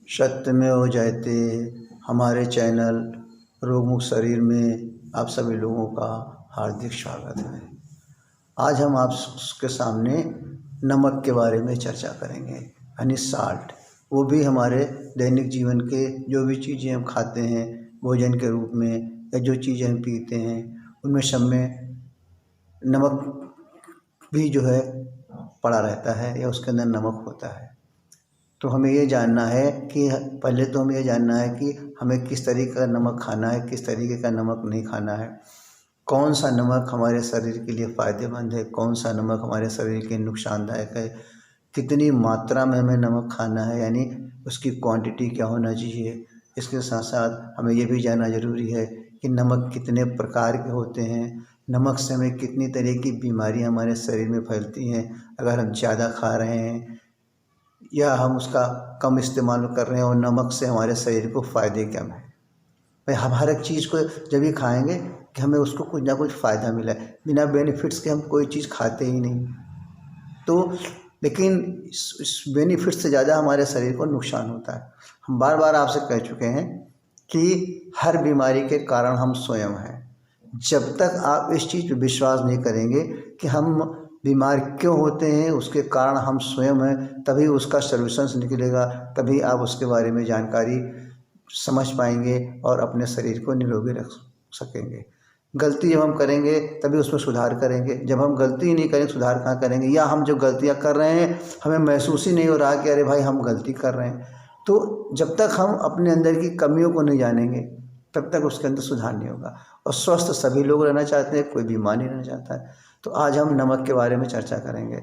सत्यमेव जयते हमारे चैनल रोगमुक्त शरीर में आप सभी लोगों का हार्दिक स्वागत है। आज हम आपके सामने नमक के बारे में चर्चा करेंगे, यानी साल्ट। वो भी हमारे दैनिक जीवन के जो भी चीज़ें हम खाते हैं भोजन के रूप में, या जो चीज़ें हम पीते हैं, उनमें सब में नमक भी जो है पड़ा रहता है, या उसके अंदर नमक होता है। तो हमें ये जानना है कि पहले तो हमें ये जानना है कि हमें किस तरीके का नमक खाना है, किस तरीके का नमक नहीं खाना है। कौन सा नमक हमारे शरीर के लिए फ़ायदेमंद है, कौन सा नमक हमारे शरीर के लिए नुकसानदायक है, कितनी मात्रा में हमें नमक खाना है, यानी उसकी क्वांटिटी क्या होना चाहिए। इसके साथ साथ हमें ये भी जानना ज़रूरी है कि नमक कितने प्रकार के होते हैं, नमक से हमें कितनी तरह की बीमारियाँ हमारे शरीर में फैलती हैं अगर हम ज़्यादा खा रहे हैं, या हम उसका कम इस्तेमाल कर रहे हैं, और नमक से हमारे शरीर को फ़ायदे क्या हैं। भाई हम हर एक चीज़ को जब भी खाएंगे कि हमें उसको कुछ ना कुछ फ़ायदा मिला है, बिना बेनिफिट्स के हम कोई चीज़ खाते ही नहीं। तो लेकिन इस बेनिफिट से ज़्यादा हमारे शरीर को नुकसान होता है। हम बार बार आपसे कह चुके हैं कि हर बीमारी के कारण हम स्वयं हैं। जब तक आप इस चीज़ पर विश्वास नहीं करेंगे कि हम बीमार क्यों होते हैं, उसके कारण हम स्वयं हैं, तभी उसका सॉल्यूशंस निकलेगा, तभी आप उसके बारे में जानकारी समझ पाएंगे और अपने शरीर को निरोगी रख सकेंगे। गलती जब हम करेंगे तभी उसमें सुधार करेंगे। जब हम गलती ही नहीं करेंगे, सुधार कहाँ करेंगे। या हम जो गलतियाँ कर रहे हैं हमें महसूस ही नहीं हो रहा कि अरे भाई हम गलती कर रहे हैं। तो जब तक हम अपने अंदर की कमियों को नहीं जानेंगे तब तक उसके अंदर सुधार नहीं होगा। और स्वस्थ सभी लोग रहना चाहते हैं, कोई बीमार नहीं रहना चाहता है। तो आज हम नमक के बारे में चर्चा करेंगे,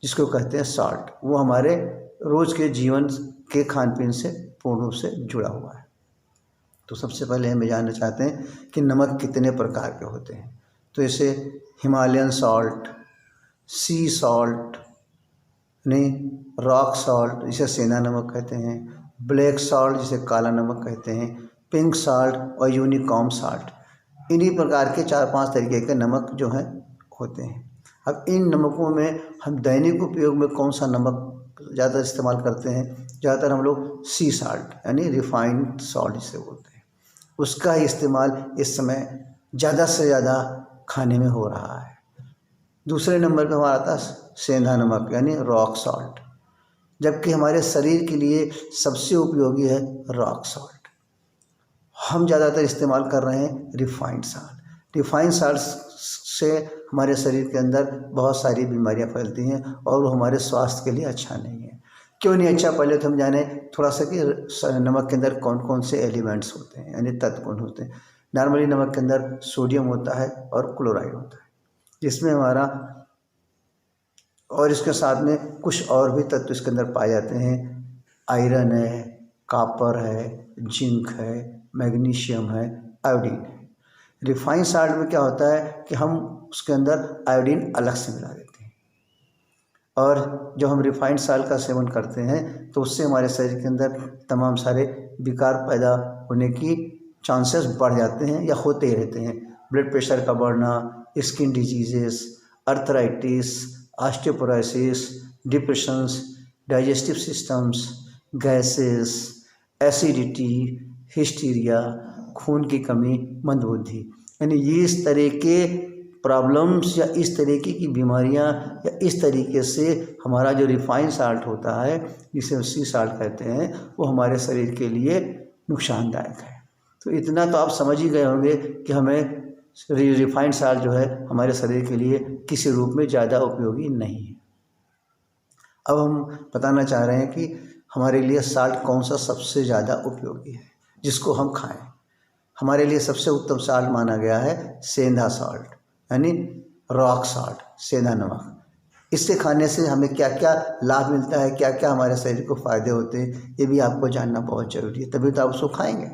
जिसको कहते हैं सॉल्ट। वो हमारे रोज़ के जीवन के खान पीन से पूर्ण रूप से जुड़ा हुआ है। तो सबसे पहले हम जानना चाहते हैं कि नमक कितने प्रकार के होते हैं। तो जैसे हिमालयन सॉल्ट, सी सॉल्ट, नहीं, रॉक सॉल्ट जिसे सेंधा नमक कहते हैं, ब्लैक सॉल्ट जिसे काला नमक कहते हैं, पिंक सॉल्ट और यूनिकॉर्न सॉल्ट। इन्हीं प्रकार के 4-5 तरीके के नमक जो हैं होते हैं। अब इन नमकों में हम दैनिक उपयोग में कौन सा नमक ज़्यादा इस्तेमाल करते हैं। ज़्यादातर हम लोग सी सॉल्ट यानी रिफाइंड सॉल्ट जिसे बोलते हैं, उसका ही इस्तेमाल इस समय ज़्यादा से ज़्यादा खाने में हो रहा है। दूसरे नंबर पर हमारा आता है सेंधा नमक यानी रॉक सॉल्ट, जबकि हमारे शरीर के लिए सबसे उपयोगी है रॉक सॉल्ट। हम ज़्यादातर इस्तेमाल कर रहे हैं रिफाइंड सॉल्ट। रिफाइंड सॉल्ट से हमारे शरीर के अंदर बहुत सारी बीमारियां फैलती हैं और वो हमारे स्वास्थ्य के लिए अच्छा नहीं है। क्यों नहीं अच्छा, पहले तो हम जाने थोड़ा सा कि नमक के अंदर कौन कौन से एलिमेंट्स होते हैं, यानी तत्व कौन होते हैं। नॉर्मली नमक के अंदर सोडियम होता है और क्लोराइड होता है, जिसमें हमारा, और इसके साथ में कुछ और भी तत्व इसके अंदर पाए जाते हैं। आयरन है, कॉपर है, जिंक है, मैग्नीशियम है, आयोडीन है। रिफाइंड सॉल्ट में क्या होता है कि हम उसके अंदर आयोडीन अलग से मिला देते हैं, और जब हम रिफाइंड सॉल्ट का सेवन करते हैं तो उससे हमारे शरीर के अंदर तमाम सारे विकार पैदा होने की चांसेस बढ़ जाते हैं या होते ही रहते हैं। ब्लड प्रेशर का बढ़ना, skin diseases, arthritis, osteoporosis, depressions, digestive systems, gases, acidity, hysteria, खून की कमी, मंदबुद्धि, यानी ये इस तरह के प्रॉब्लम्स या इस तरीके की बीमारियां या इस तरीके से हमारा जो रिफाइंड सॉल्ट होता है, जिसे सी सॉल्ट कहते हैं, वो हमारे शरीर के लिए नुकसानदायक है। तो इतना तो आप समझ ही गए होंगे कि हमें रिफाइंड सॉल्ट जो है हमारे शरीर के लिए किसी रूप में ज़्यादा उपयोगी नहीं है। अब हम बताना चाह रहे हैं कि हमारे लिए सॉल्ट कौन सा सबसे ज़्यादा उपयोगी है जिसको हम खाएं। हमारे लिए सबसे उत्तम सॉल्ट माना गया है सेंधा सॉल्ट यानी रॉक सॉल्ट, सेंधा नमक। इससे खाने से हमें क्या क्या लाभ मिलता है, क्या क्या हमारे शरीर को फ़ायदे होते हैं, ये भी आपको जानना बहुत ज़रूरी है, तभी तो आप उसको खाएंगे।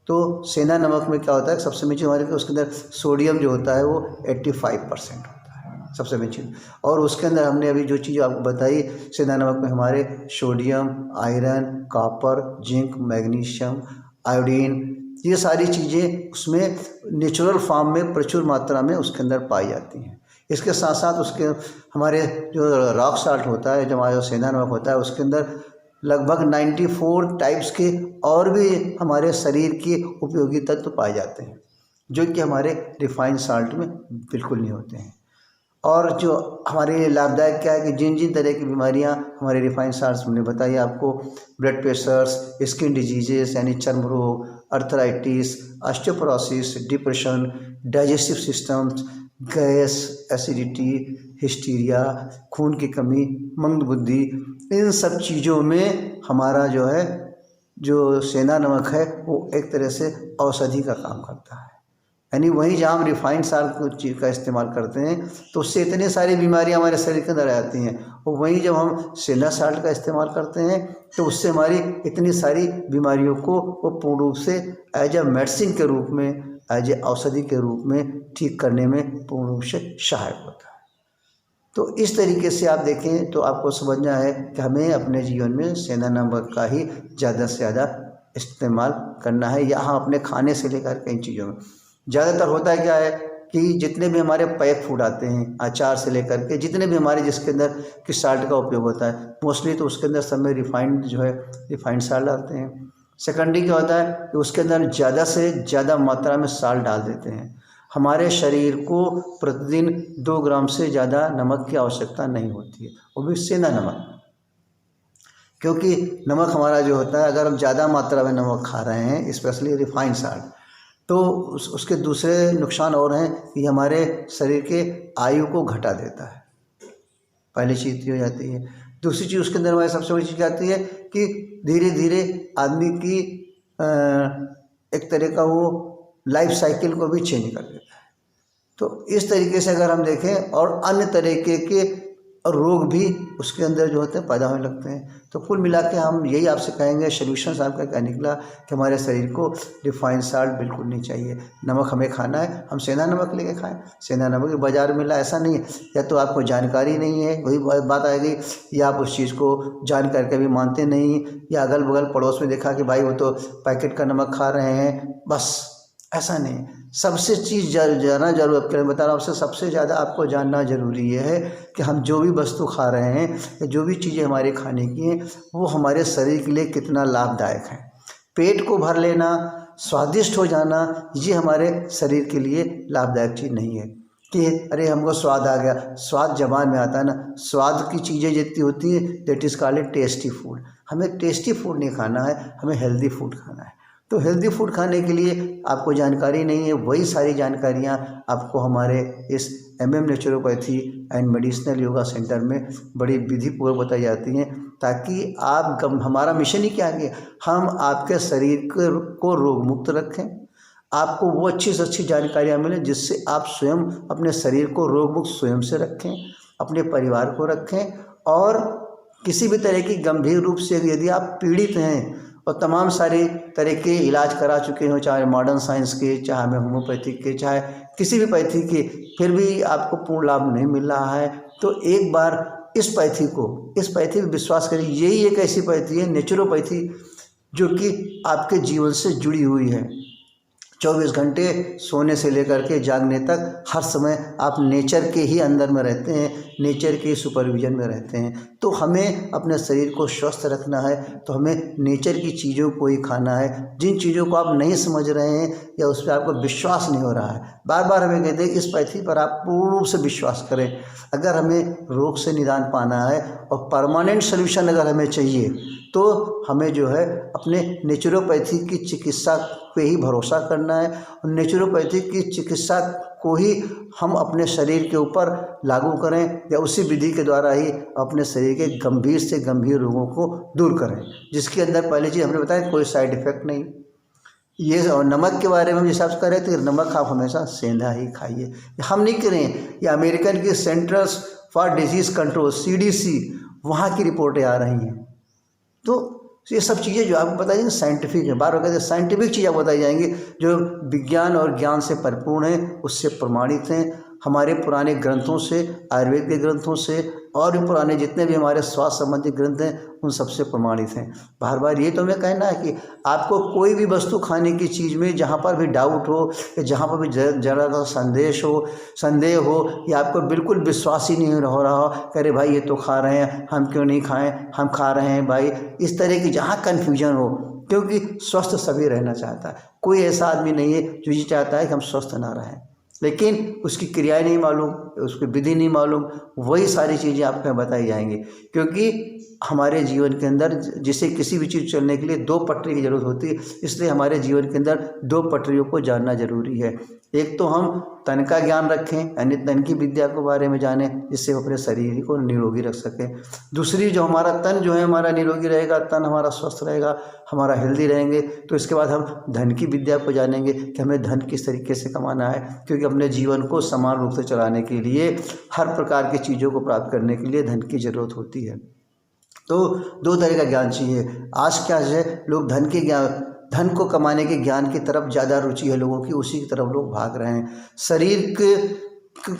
तो सेंधा नमक में क्या होता है, सबसे मेन चीज़ हमारे उसके अंदर सोडियम जो होता है वो 85% होता है, सबसे मेन चीज़। और उसके अंदर हमने अभी जो चीज़ आपको बताई, सेंधा नमक में हमारे sodium, iron, copper, zinc, magnesium, iodine, ये सारी चीज़ें उसमें नेचुरल फॉर्म में प्रचुर मात्रा में उसके अंदर पाई जाती हैं। इसके साथ साथ उसके हमारे जो रॉक सॉल्ट होता है, जो हमारा सेंधा नमक होता है, उसके अंदर लगभग 94 टाइप्स के और भी हमारे शरीर के उपयोगी तत्व पाए जाते हैं, जो कि हमारे रिफाइंड साल्ट में बिल्कुल नहीं होते हैं। और जो हमारे लिए लाभदायक क्या है कि जिन जिन तरह की बीमारियां हमारे रिफाइंड साल्ट्स हमने बताई आपको, ब्लड प्रेशर्स, स्किन डिजीजेस यानी चर्म रोग, arthritis, osteoporosis, depression, digestive systems, gas, acidity, hysteria, खून की कमी, मंदबुद्धि, इन सब चीज़ों में हमारा जो है जो सेंधा नमक है वो एक तरह से औषधि का काम करता है। यानी वहीं जहाँ हम रिफाइंड साल्ट चीज़ का इस्तेमाल करते हैं तो उससे इतनी सारी बीमारियां हमारे शरीर के अंदर आ जाती हैं, और वहीं जब हम सेंधा साल्ट का इस्तेमाल करते हैं तो उससे हमारी इतनी सारी बीमारियों को वो पूर्ण रूप से एज ए मेडिसिन के रूप में, एज ए औषधि के रूप में ठीक करने में पूर्ण रूप से सहायक होता है। तो इस तरीके से आप देखें तो आपको समझना है कि हमें अपने जीवन में सेंधा नमक का ही ज़्यादा से ज़्यादा इस्तेमाल करना है, या हम अपने खाने से लेकर कई चीज़ों में। ज़्यादातर होता है क्या है कि जितने भी हमारे पैक फूड आते हैं, अचार से लेकर के जितने भी हमारे जिसके अंदर किस साल्ट का उपयोग होता है, मोस्टली तो उसके अंदर सब में रिफाइंड जो है रिफाइंड साल्ट डालते हैं। सेकेंडरी क्या होता है कि उसके अंदर ज़्यादा से ज़्यादा मात्रा में साल्ट डाल देते हैं। हमारे शरीर को प्रतिदिन 2 ग्राम से ज़्यादा नमक की आवश्यकता नहीं होती है, वो भी सेंधा नमक, क्योंकि नमक हमारा जो होता है, अगर हम ज़्यादा मात्रा में नमक खा रहे हैं, स्पेशली रिफाइंड साल्ट, तो उसके दूसरे नुकसान और हैं कि हमारे शरीर के आयु को घटा देता है। पहली चीज़ हो जाती है। दूसरी चीज़ उसके अंदर हमारी सबसे बड़ी चीज़ क्या आती है कि धीरे धीरे आदमी की एक तरह का वो लाइफ साइकिल को भी चेंज कर देता है। तो इस तरीके से अगर हम देखें, और अन्य तरीके के रोग भी उसके अंदर जो होते हैं पैदा होने लगते हैं। तो कुल मिला के हम यही आपसे कहेंगे, सोल्यूशन आपका क्या निकला कि हमारे शरीर को रिफाइंड साल्ट बिल्कुल नहीं चाहिए। नमक हमें खाना है, हम सेंधा नमक लेके खाएं। सेंधा नमक बाज़ार में मिला ऐसा नहीं है, या तो आपको जानकारी नहीं है, वही बात आएगी, या आप उस चीज़ को जान करके भी मानते नहीं, या अगल बगल पड़ोस में देखा कि भाई वो तो पैकेट का नमक खा रहे हैं, बस ऐसा नहीं। सबसे चीज़ जानना जरूर, आपके बता रहा हूँ, आपसे सबसे ज़्यादा आपको जानना ज़रूरी ये है कि हम जो भी वस्तु खा रहे हैं या जो भी चीज़ें हमारे खाने की हैं वो हमारे शरीर के लिए कितना लाभदायक है। पेट को भर लेना, स्वादिष्ट हो जाना, ये हमारे शरीर के लिए लाभदायक चीज़ नहीं है कि अरे हमको स्वाद आ गया। स्वाद जबान में आता है ना, स्वाद की चीज़ें जितनी होती हैं that is called tasty food. हमें टेस्टी फूड नहीं खाना है, हमें हेल्दी फूड खाना है। तो हेल्दी फूड खाने के लिए आपको जानकारी नहीं है, वही सारी जानकारियाँ आपको हमारे इस MM naturopathy and medicinal yoga centre में बड़ी विधिपूर्वक बताई जाती हैं, ताकि आप हमारा मिशन ही क्या है, हम आपके शरीर को रोग मुक्त रखें, आपको वो अच्छी से अच्छी जानकारियाँ मिलें जिससे आप स्वयं अपने शरीर को रोग मुक्त स्वयं से रखें, अपने परिवार को रखें, और किसी भी तरह की गंभीर रूप से यदि आप पीड़ित हैं और तमाम सारे तरह के इलाज करा चुके हो, चाहे मॉडर्न साइंस के, चाहे हमें होम्योपैथिक के, चाहे किसी भी पैथी के, फिर भी आपको पूर्ण लाभ नहीं मिल रहा है, तो एक बार इस पैथी पे विश्वास करिए। यही एक ऐसी पैथी है नेचुरोपैथी जो कि आपके जीवन से जुड़ी हुई है। 24 घंटे सोने से लेकर के जागने तक हर समय आप नेचर के ही अंदर में रहते हैं, नेचर के सुपरविजन में रहते हैं। तो हमें अपने शरीर को स्वस्थ रखना है तो हमें नेचर की चीज़ों को ही खाना है। जिन चीज़ों को आप नहीं समझ रहे हैं या उस पर आपको विश्वास नहीं हो रहा है, बार बार हमें कहते हैं इस पैथी पर आप पूर्ण रूप से विश्वास करें। अगर हमें रोग से निदान पाना है और परमानेंट सोल्यूशन अगर हमें चाहिए तो हमें जो है अपने नेचुरोपैथी की चिकित्सा पे ही भरोसा करना है, और नेचुरोपैथी की चिकित्सा को ही हम अपने शरीर के ऊपर लागू करें, या उसी विधि के द्वारा ही अपने शरीर के गंभीर से गंभीर रोगों को दूर करें, जिसके अंदर पहली चीज़ हमने बताया कोई साइड इफ़ेक्ट नहीं। ये और नमक के बारे में हम हिसाब से करें तो नमक आप हमेशा सेंधा ही खाइए। हम नहीं करें, ये अमेरिकन की centres for disease control CDC वहाँ की रिपोर्टें आ रही हैं। तो ये सब चीज़ें जो आपको बताई जाएंगी साइंटिफिक है, बार बार कहते हैं साइंटिफिक चीज़ें बताई जाएंगी जो विज्ञान और ज्ञान से परिपूर्ण हैं, उससे प्रमाणित हैं। हमारे पुराने ग्रंथों से, आयुर्वेद के ग्रंथों से और भी पुराने जितने भी हमारे स्वास्थ्य संबंधी ग्रंथ हैं उन सबसे प्रमाणित हैं। बार बार ये तो हमें कहना है कि आपको कोई भी वस्तु खाने की चीज़ में जहाँ पर भी डाउट हो या जहाँ पर भी जरा सा संदेह हो या आपको बिल्कुल विश्वास ही नहीं हो रहा हो, कह रहे भाई ये तो खा रहे हैं, हम क्यों नहीं खाएं, हम खा रहे हैं भाई, इस तरह की जहाँ कन्फ्यूजन हो, क्योंकि स्वस्थ सभी रहना चाहता है। कोई ऐसा आदमी नहीं है जो ये चाहता है कि हम स्वस्थ ना रहें, लेकिन उसकी क्रियाएं नहीं मालूम, उसकी विधि नहीं मालूम, वही सारी चीज़ें आपको बताई जाएंगी। क्योंकि हमारे जीवन के अंदर जिसे किसी भी चीज़ चलने के लिए दो पटरी की जरूरत होती है, इसलिए हमारे जीवन के अंदर दो पटरियों को जानना जरूरी है। एक तो हम तन का ज्ञान रखें, यानी तन की विद्या के बारे में जानें, जिससे हम अपने शरीर को निरोगी रख सकें। दूसरी जो हमारा तन जो है हमारा निरोगी रहेगा, तन हमारा स्वस्थ रहेगा, हमारा हेल्दी रहेंगे, तो इसके बाद हम धन की विद्या को जानेंगे कि हमें धन किस तरीके से कमाना है। क्योंकि अपने जीवन को समान रूप से चलाने के लिए, हर प्रकार की चीज़ों को प्राप्त करने के लिए धन की जरूरत होती है। तो दो तरह का ज्ञान चाहिए। आज क्या है, लोग धन को कमाने के ज्ञान की तरफ ज़्यादा रुचि है लोगों की, उसी की तरफ लोग भाग रहे हैं। शरीर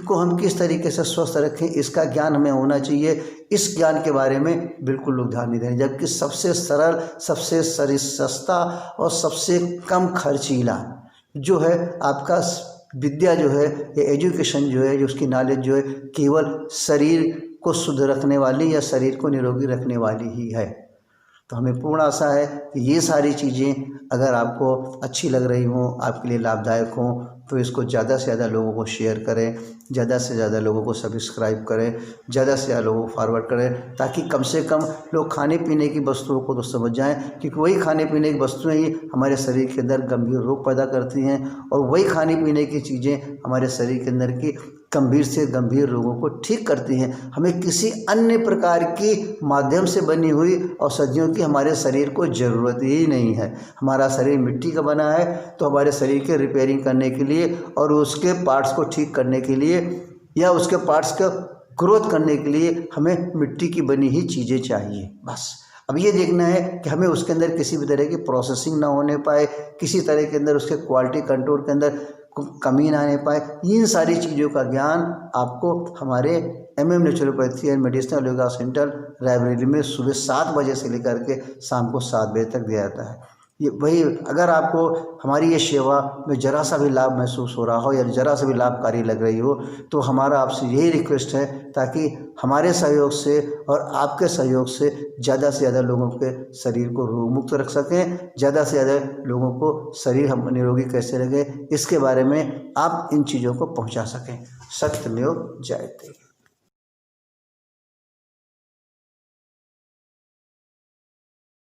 को हम किस तरीके से स्वस्थ रखें, इसका ज्ञान हमें होना चाहिए। इस ज्ञान के बारे में बिल्कुल लोग ध्यान नहीं दे रहे, जबकि सबसे सरल, सबसे सस्ता और सबसे कम खर्चीला जो है आपका विद्या जो है, ये एजुकेशन जो है, जो उसकी नॉलेज जो है, केवल शरीर को शुद्ध रखने वाली या शरीर को निरोगी रखने वाली ही है। तो हमें पूर्ण आशा है कि ये सारी चीज़ें अगर आपको अच्छी लग रही हों, आपके लिए लाभदायक हों, तो इसको ज़्यादा से ज़्यादा लोगों को शेयर करें, ज़्यादा से ज़्यादा लोगों को सब्सक्राइब करें, ज़्यादा से ज़्यादा लोगों को फॉरवर्ड करें, ताकि कम से कम लोग खाने पीने की वस्तुओं को तो समझ जाएं। क्योंकि वही खाने पीने की वस्तुएं ही हमारे शरीर के अंदर गंभीर रोग पैदा करती हैं, और वही खाने पीने की चीज़ें हमारे शरीर के अंदर की गंभीर से गंभीर रोगों को ठीक करती हैं। हमें किसी अन्य प्रकार की माध्यम से बनी हुई औषधियों की हमारे शरीर को ज़रूरत ही नहीं है। हमारा शरीर मिट्टी का बना है, तो हमारे शरीर के रिपेयरिंग करने के लिए और उसके पार्ट्स को ठीक करने के लिए या उसके पार्ट्स का ग्रोथ करने के लिए हमें मिट्टी की बनी ही चीज़ें चाहिए। बस अब ये देखना है कि हमें उसके अंदर किसी भी तरह की प्रोसेसिंग ना होने पाए, किसी तरह के अंदर उसके क्वालिटी कंट्रोल के अंदर कमी ना आने पाए। इन सारी चीज़ों का ज्ञान आपको हमारे MM naturopathy and medicinal yoga centre library में सुबह 7 बजे से लेकर के शाम को 7 बजे तक दिया जाता है। ये वही, अगर आपको हमारी ये सेवा में ज़रा सा भी लाभ महसूस हो रहा हो या ज़रा सा भी लाभकारी लग रही हो, तो हमारा आपसे यही रिक्वेस्ट है, ताकि हमारे सहयोग से और आपके सहयोग से ज़्यादा से ज़्यादा लोगों के शरीर को रोग मुक्त रख सकें, ज़्यादा से ज़्यादा लोगों को शरीर हम निरोगी कैसे रहे, इसके बारे में आप इन चीज़ों को पहुंचा सकें। सत्यमेव जयते।